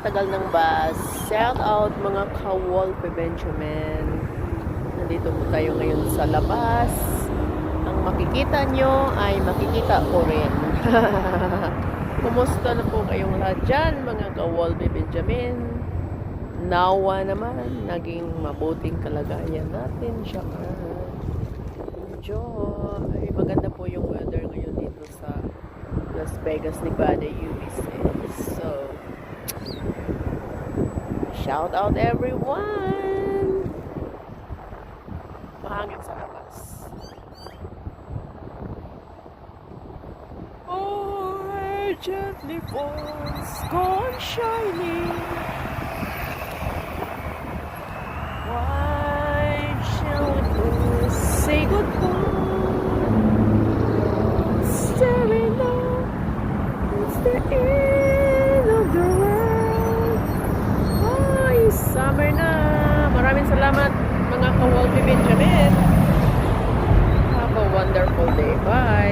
tagal ng bus. Shout out mga ka-Wolfe Benjamin. Nandito po tayo ngayon sa labas. Ang makikita nyo ay makikita ko rin. Kumusta na po kayong lahat dyan, mga ka-Wolfe Benjamin? Nawa naman, naging mabuting kalagayan natin siya. Enjoy! Maganda po yung weather ngayon dito sa Las Vegas, Nevada, USA. So, shout out everyone! Mahangin sa labas. Oh, gently falls, gone shining. Why shall we say goodbye? Staring up, it's the end of the world. Ay, summer na. Maraming salamat mga ka-Wolfe Benjamin. Have a wonderful day. Bye.